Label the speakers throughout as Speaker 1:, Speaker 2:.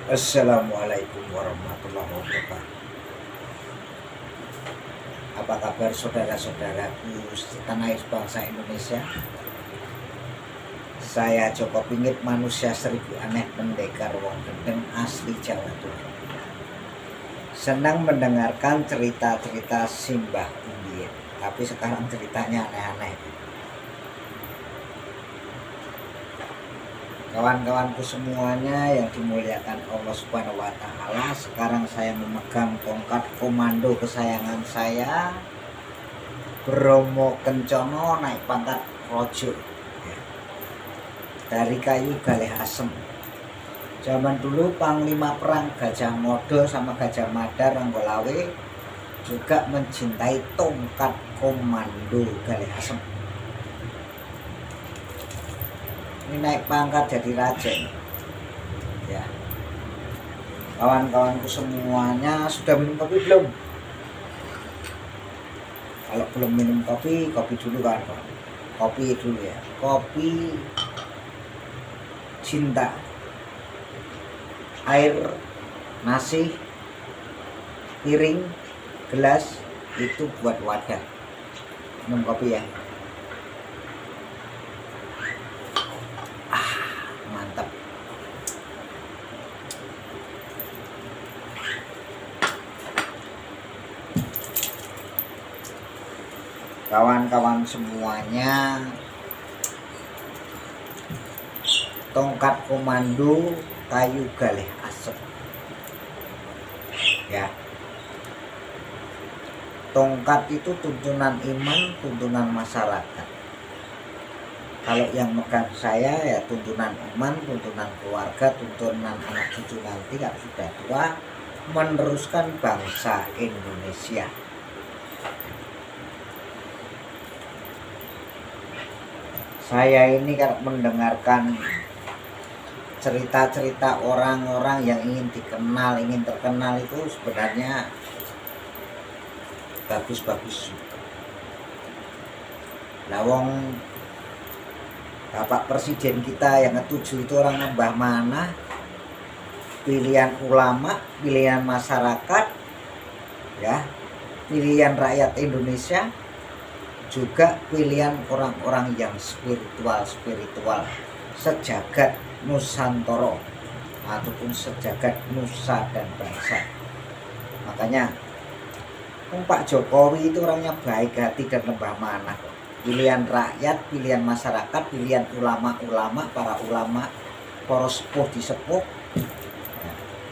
Speaker 1: Assalamualaikum warahmatullahi wabarakatuh. Apa kabar saudara-saudaraku setanah air bangsa Indonesia? Saya Joko Pingit, manusia seribu aneh, pendekar wong gendeng asli Jawa Timur. Senang mendengarkan cerita-cerita Simbah Umbien, tapi sekarang ceritanya aneh-aneh. Kawan-kawanku semuanya yang dimuliakan Allah Subhanahu wa Ta'ala, sekarang saya memegang tongkat komando kesayangan saya, Bromo Kencono naik pangkat Rojo, dari kayu galih asem. Zaman dulu panglima perang Gajah Mada sama Gajah Mada Ranggolawe juga mencintai tongkat komando galih asem. Ini naik pangkat jadi raja ya. Kawan-kawanku semuanya sudah minum kopi belum? Kalau belum minum kopi, kopi dulu kan. Kopi dulu ya. Kopi cinta, air, nasi, piring, gelas itu buat wadah. Minum kopi ya. Mantap. Kawan-kawan semuanya, tongkat komando kayu galih asem ya. Tongkat itu tuntunan iman, tuntunan masyarakat. Kalau yang megang saya ya tuntunan iman, tuntunan keluarga, tuntunan anak cucu nanti kalau sudah tua, meneruskan bangsa Indonesia. Saya ini kalau mendengarkan cerita-cerita orang-orang yang ingin dikenal, ingin terkenal itu sebenarnya bagus-bagus. Lawong Bapak Presiden kita yang ke-7 itu orang Mbah Mana, pilihan ulama, pilihan masyarakat ya, pilihan rakyat Indonesia, juga pilihan orang-orang yang spiritual sejagat Nusantara ataupun sejagat nusa dan bangsa. Makanya Pak Jokowi itu orangnya baik hati dan lembah mana. Pilihan rakyat, pilihan masyarakat, pilihan ulama-ulama, para ulama, para sepuh disepuh,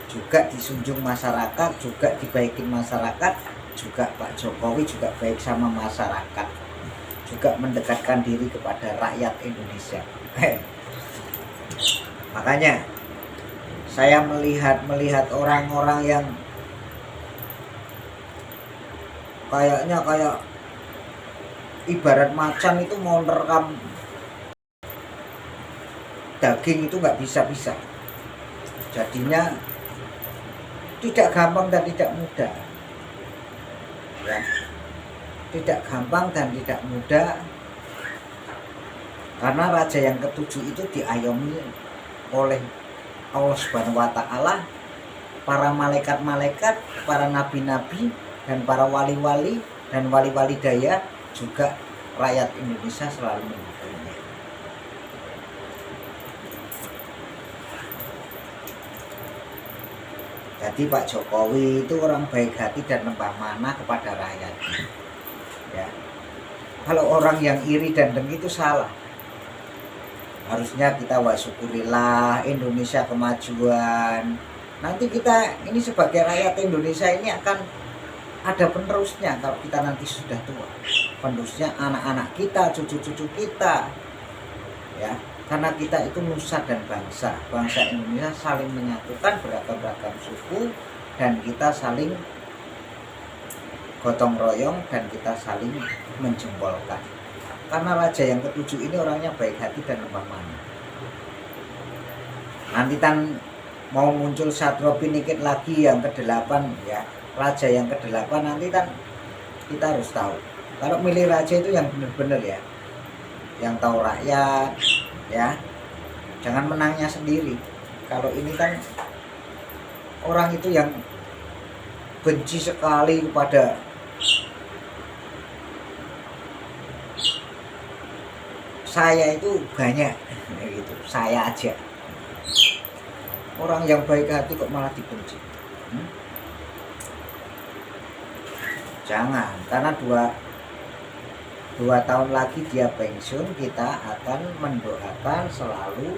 Speaker 1: juga disunjung masyarakat, juga dibaikin masyarakat. Juga Pak Jokowi juga baik sama masyarakat, juga mendekatkan diri kepada rakyat Indonesia. Makanya saya melihat orang-orang yang kayak ibarat macan itu mau nerekam daging itu nggak bisa. Jadinya tidak gampang dan tidak mudah ya. Tidak gampang dan tidak mudah, karena raja yang ke-7 itu diayomi oleh Allah Subhanahu wa Ta'ala, para malaikat-malaikat, para nabi-nabi, dan para wali-wali dan wali-wali daya, juga rakyat Indonesia selalu mendukungnya. Jadi Pak Jokowi itu orang baik hati dan lembah mana kepada rakyat ya. Kalau orang yang iri dan dengki itu salah. Harusnya kita syukurilah Indonesia kemajuan. Nanti kita ini sebagai rakyat Indonesia ini akan ada penerusnya kalau kita nanti sudah tua. Penerusnya anak-anak kita, cucu-cucu kita ya. Karena kita itu nusa dan bangsa. Bangsa Indonesia saling menyatukan beragam-ragam suku, dan kita saling gotong royong, dan kita saling menjempolkan. Karena raja yang ke-7 ini orangnya baik hati dan lembah mana. Nanti mau muncul Satrio Piningit lagi yang ke-8 ya. Raja yang ke-8 nanti kita harus tahu. Kalau milih raja itu yang benar-benar ya, yang tahu rakyat ya. Jangan menangnya sendiri. Kalau ini kan orang itu yang benci sekali kepada saya itu banyak gitu, saya aja. Orang yang baik hati kok malah dibenci. Jangan, karena dua tahun lagi dia pensiun, kita akan mendoakan selalu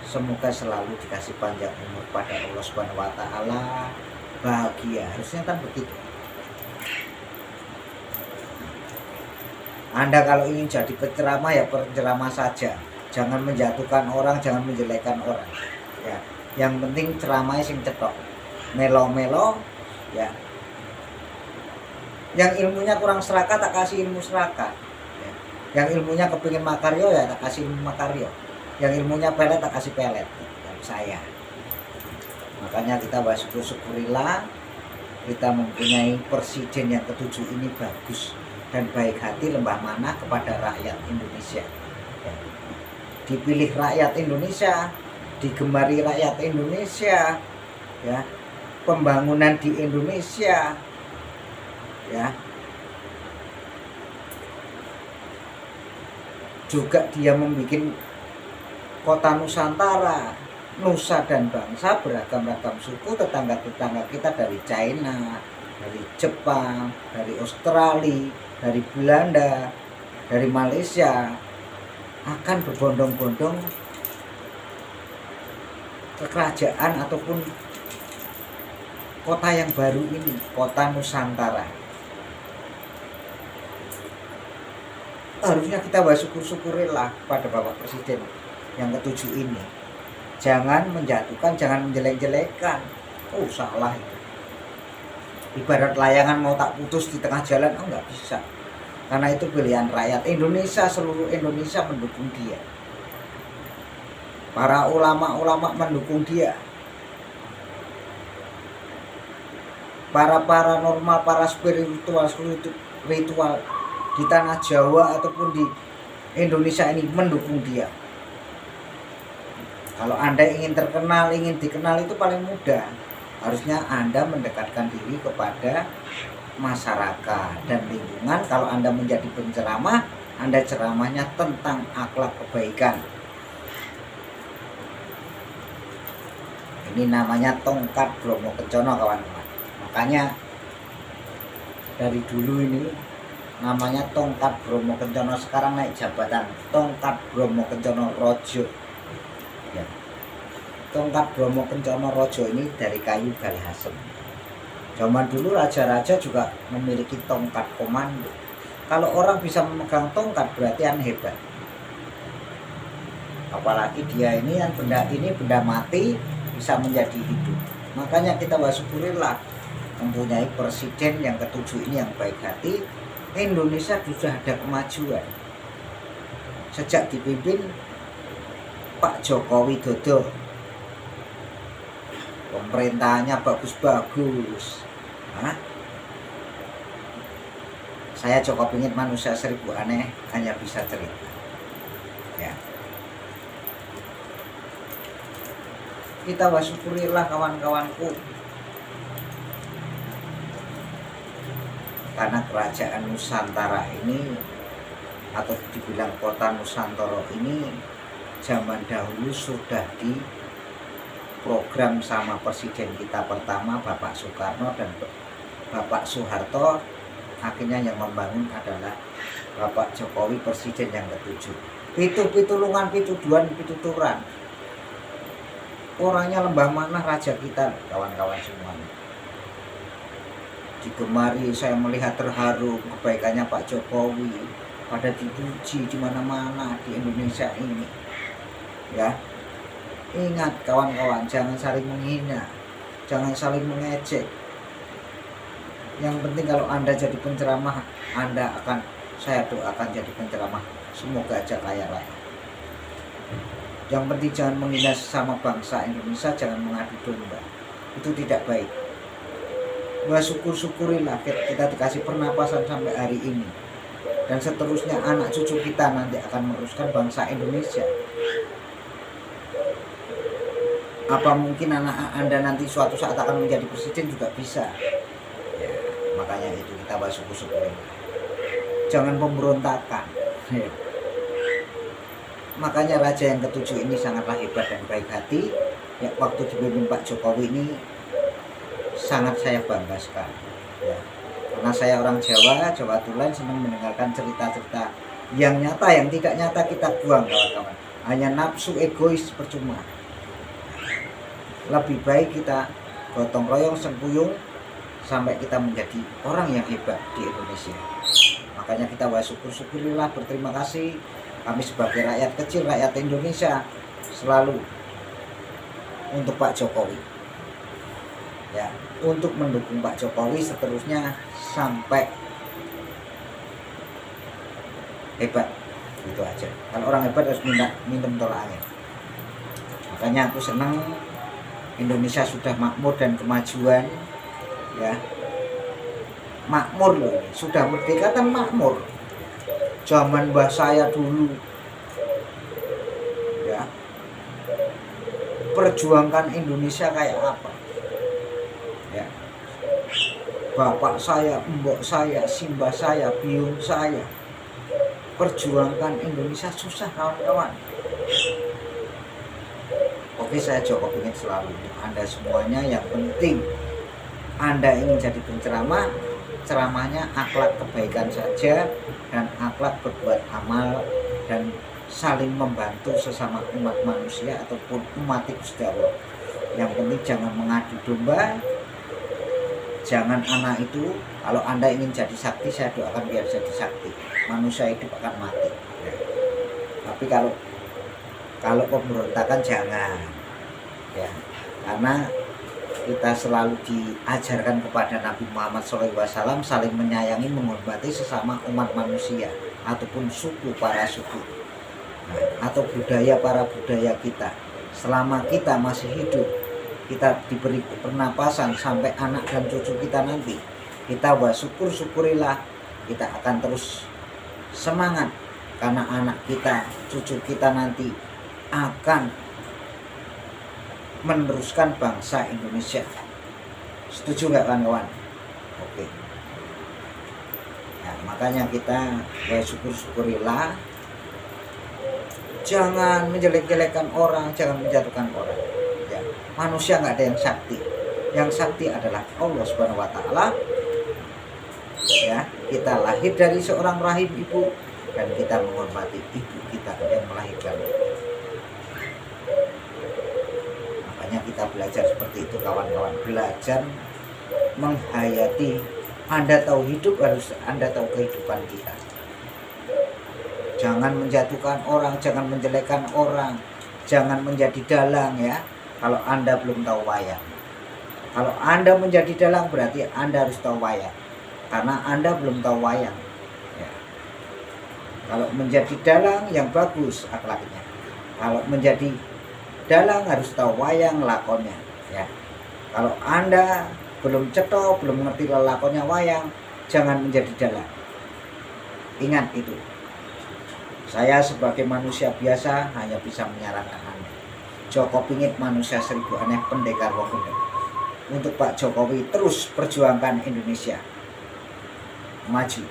Speaker 1: semoga selalu dikasih panjang umur pada Allah Subhanahu wa taala, bahagia. Harusnya kan begitu. Anda kalau ingin jadi penceramah ya penceramah saja. Jangan menjatuhkan orang, jangan menjelekkan orang. Ya, yang penting ceramahnya sing cetok. Melo-melo ya. Yang ilmunya kurang serakah tak kasih ilmu serakah. Ya. Yang ilmunya kepingin makaryo ya tak kasih ilmu makaryo. Yang ilmunya pelet tak kasih pelet. Yang saya. Makanya kita bersyukur-syukurilah kita mempunyai presiden yang ketujuh ini bagus dan baik hati lembah mana kepada rakyat Indonesia. Ya. Dipilih rakyat Indonesia, digemari rakyat Indonesia, ya, pembangunan di Indonesia, ya, juga dia membuat kota Nusantara, nusa dan bangsa, beragam-ragam suku, tetangga-tetangga kita dari China, dari Jepang, dari Australia, dari Belanda, dari Malaysia akan berbondong-bondong ke kerajaan ataupun kota yang baru ini, kota Nusantara. Harusnya kita bersyukur-syukurilah pada Bapak Presiden yang ketujuh ini. Jangan menjatuhkan, jangan menjelek-jelekan. Oh, salah itu. Ibarat layangan mau tak putus di tengah jalan, nggak bisa. Karena itu pilihan rakyat Indonesia, seluruh Indonesia mendukung dia. Para ulama-ulama mendukung dia. Para paranormal, para spiritual di tanah Jawa ataupun di Indonesia ini mendukung dia. Kalau Anda ingin terkenal, ingin dikenal itu paling mudah. Harusnya Anda mendekatkan diri kepada masyarakat dan lingkungan. Kalau Anda menjadi penceramah, Anda ceramahnya tentang akhlak kebaikan. Ini namanya tongkat Bromo Kencono, kawan-kawan. Makanya dari dulu ini namanya tongkat Bromo Kencono, sekarang naik jabatan tongkat Bromo Kencono Rojo. Ya. Tongkat Bromo Kencono Rojo ini dari kayu galihasem. Zaman dulu raja-raja juga memiliki tongkat komando. Kalau orang bisa memegang tongkat berarti yang hebat. Apalagi dia ini yang benda mati bisa menjadi hidup. Makanya kita bersyukurlah mempunyai presiden yang ketujuh ini yang baik hati. Indonesia sudah ada kemajuan. Sejak dipimpin Pak Joko Widodo, pemerintahannya bagus-bagus. Saya Joko pingin manusia seribu aneh hanya bisa cerita. Ya. Kita bersyukurilah kawan-kawanku. Karena kerajaan Nusantara ini atau dibilang kota Nusantara ini zaman dahulu sudah diprogram sama presiden kita pertama Bapak Soekarno dan Bapak Soeharto. Akhirnya yang membangun adalah Bapak Jokowi, presiden yang ketujuh. Pitulungan, pituduan, pituturan. Orangnya lembah mana raja kita, kawan-kawan semuanya. Digemari, saya melihat terharu kebaikannya Pak Jokowi, pada dipuji di mana-mana di Indonesia ini. Ya, ingat kawan-kawan, jangan saling menghina, jangan saling mengejek. Yang penting kalau Anda jadi penceramah, saya doakan jadi penceramah, semoga aja kaya raya. Yang penting jangan menghina sesama bangsa Indonesia, jangan mengadu domba, itu tidak baik. Syukurilah kita dikasih pernapasan sampai hari ini, dan seterusnya anak cucu kita nanti akan meneruskan bangsa Indonesia. Apa mungkin anak Anda nanti suatu saat akan menjadi presiden juga bisa. Ya, makanya itu kita bersyukur-syukur. Jangan pemberontakan. Ya. Makanya raja yang ketujuh ini sangatlah hebat dan baik hati. Ya, waktu dipimpin Pak Jokowi ini sangat saya bangga sekali. Ya. Karena saya orang Jawa, Jawa Tulen, senang mendengarkan cerita-cerita yang nyata, yang tidak nyata kita buang kawan-kawan. Hanya nafsu egois percuma. Lebih baik kita gotong royong sempuyung sampai kita menjadi orang yang hebat di Indonesia. Makanya kita syukur-syukurilah, berterima kasih. Kami sebagai rakyat kecil, rakyat Indonesia selalu untuk Pak Jokowi. Ya, untuk mendukung Pak Jokowi seterusnya sampai hebat. Itu aja. Kalau orang hebat harus minum tolak angin. Makanya aku senang Indonesia sudah makmur dan kemajuan, ya. Makmur loh, sudah merdeka kan makmur. Zaman mbah saya dulu, ya, perjuangkan Indonesia kayak apa, ya. Bapak saya, mbok saya, simbah saya, biung saya, perjuangkan Indonesia susah kawan-kawan. Oke, saya Joko ingin selalu untuk Anda semuanya. Yang penting Anda ingin jadi penceramah, ceramahnya akhlak kebaikan saja dan akhlak berbuat amal dan saling membantu sesama umat manusia ataupun umat Gusti Allah. Yang penting jangan mengadu domba. Jangan anak itu, kalau Anda ingin jadi sakti, saya doakan biar jadi sakti. Manusia hidup akan mati. Ya. Tapi kalau pemberontakan jangan, ya, karena kita selalu diajarkan kepada Nabi Muhammad SAW saling menyayangi, menghormati sesama umat manusia ataupun suku, para suku, nah, atau budaya, para budaya kita. Selama kita masih hidup, kita diberi pernapasan sampai anak dan cucu kita nanti, kita syukur-syukurilah, kita akan terus semangat karena anak kita, cucu kita nanti akan meneruskan bangsa Indonesia. Setuju nggak kawan-kawan? Oke. Nah, makanya kita syukur-syukurilah. Jangan menjelek-jelekan orang, jangan menjatuhkan orang. Ya, manusia nggak ada yang sakti. Yang sakti adalah Allah Subhanahu Wa Taala. Ya, kita lahir dari seorang rahim ibu dan kita menghormati ibu kita yang melahirkan. Makanya kita belajar seperti itu kawan-kawan, belajar menghayati. Anda tahu hidup, harus Anda tahu kehidupan kita. Jangan menjatuhkan orang, jangan menjelekkan orang, jangan menjadi dalang, ya. Kalau Anda belum tahu wayang. Kalau Anda menjadi dalang berarti Anda harus tahu wayang. Karena Anda belum tahu wayang, ya. Kalau menjadi dalang yang bagus akhlaknya. Kalau menjadi dalang harus tahu wayang lakonnya, ya. Kalau Anda belum cetok, belum ngerti lakonnya wayang, jangan menjadi dalang. Ingat itu. Saya sebagai manusia biasa hanya bisa menyarankan Anda. Joko pingit manusia seribu aneh pendekar wong bener. Untuk Pak Jokowi terus perjuangkan Indonesia maju.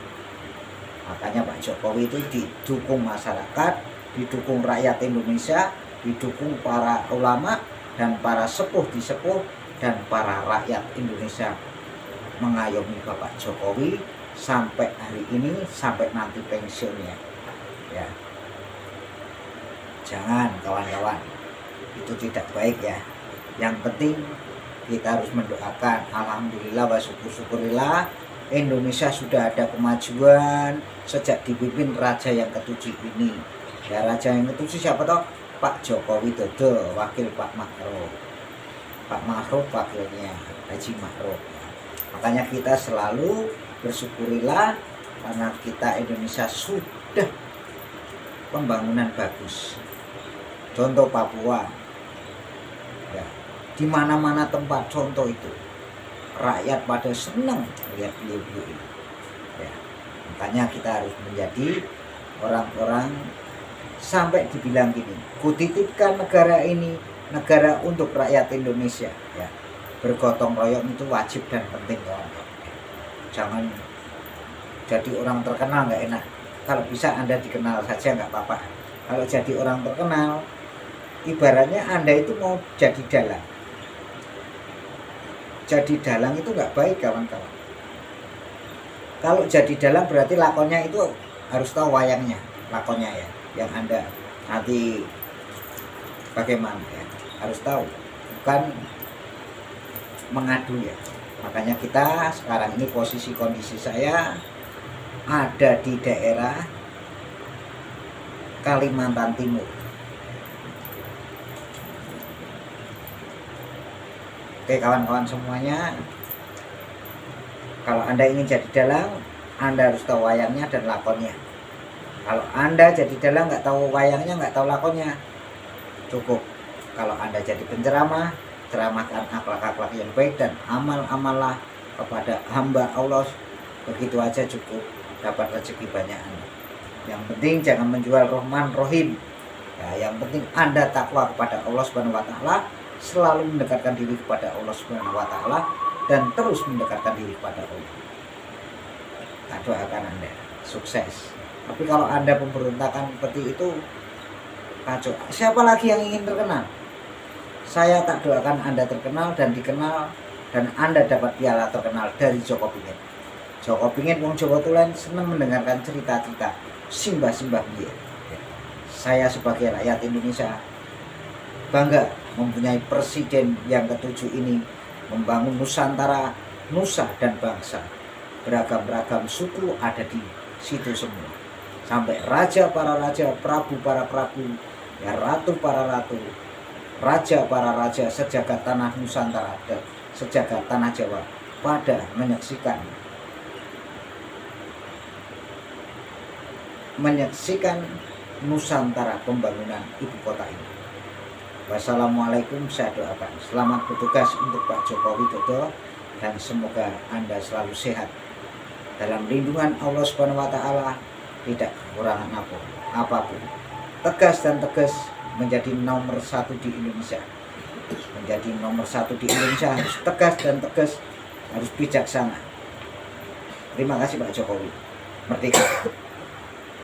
Speaker 1: Makanya Pak Jokowi itu didukung masyarakat, didukung rakyat Indonesia, didukung para ulama dan para sepuh di sepuh dan para rakyat Indonesia mengayomi Bapak Jokowi sampai hari ini, sampai nanti pensiunnya, ya. Jangan kawan-kawan, itu tidak baik, ya. Yang penting kita harus mendoakan. Alhamdulillah wa syukur-syukurillah, Indonesia sudah ada kemajuan sejak dipimpin raja yang ketujuh ini. Ya, raja yang ketujuh siapa toh? Pak Joko Widodo, wakil Pak Ma'ruf. Pak Ma'ruf wakilnya Haji Ma'ruf. Makanya kita selalu bersyukurilah karena kita Indonesia sudah pembangunan bagus. Contoh Papua, ya, di mana-mana tempat contoh itu rakyat pada senang lihat beliau-beliau ini, ya. Makanya kita harus menjadi orang-orang sampai dibilang gini, kutitipkan negara ini negara untuk rakyat Indonesia ya. Bergotong royong itu wajib dan penting kawan-kawan. Jangan jadi orang terkenal nggak enak. Kalau bisa Anda dikenal saja nggak apa-apa. Kalau jadi orang terkenal, ibaratnya Anda itu mau jadi dalang. Jadi dalang itu nggak baik kawan-kawan. Kalau jadi dalang berarti lakonnya itu harus tahu wayangnya, lakonnya ya, yang Anda nanti bagaimana ya, harus tahu, bukan mengadu ya. Makanya kita sekarang ini posisi kondisi saya ada di daerah Kalimantan Timur. Oke kawan-kawan semuanya, kalau Anda ingin jadi dalang, Anda harus tahu wayangnya dan lakonnya. Kalau Anda jadi dalang nggak tahu wayangnya, nggak tahu lakonnya, cukup. Kalau Anda jadi penceramah, ceramahkan akhlak-akhlak yang baik dan amal-amallah kepada hamba Allah, begitu aja cukup dapat rezeki banyak Anda. Yang penting jangan menjual Rahman Rohim ya, yang penting Anda takwa kepada Allah Subhanahu wa taala, selalu mendekatkan diri kepada Allah Subhanahu wa taala dan terus mendekatkan diri kepada Allah. Tak doakan Anda sukses. Tapi kalau Anda pemberontakan seperti itu, kacau. Siapa lagi yang ingin terkenal? Saya tak doakan Anda terkenal dan dikenal, dan Anda dapat piala terkenal dari Joko Pingin. Joko Pingin, wong Jawa Tulen senang mendengarkan cerita-cerita simbah-simbah dia. Saya sebagai rakyat Indonesia bangga mempunyai presiden yang ketujuh ini, membangun Nusantara, nusa dan bangsa. Beragam-ragam suku ada di situ semua. Sampai raja para raja, prabu para prabu, ya ratu para ratu, raja para raja sejagat tanah Nusantara dan sejagat tanah Jawa pada menyaksikan Nusantara, pembangunan ibu kota ini. Wassalamualaikum, saya doakan selamat bertugas untuk Pak Joko Widodo dan semoga Anda selalu sehat dalam lindungan Allah Subhanahu wa taala, tidak kekurangan apapun. Tegas dan tegas menjadi nomor satu di Indonesia. Menjadi nomor satu di Indonesia harus tegas dan tegas, harus bijaksana. Terima kasih Pak Jokowi. Merdeka.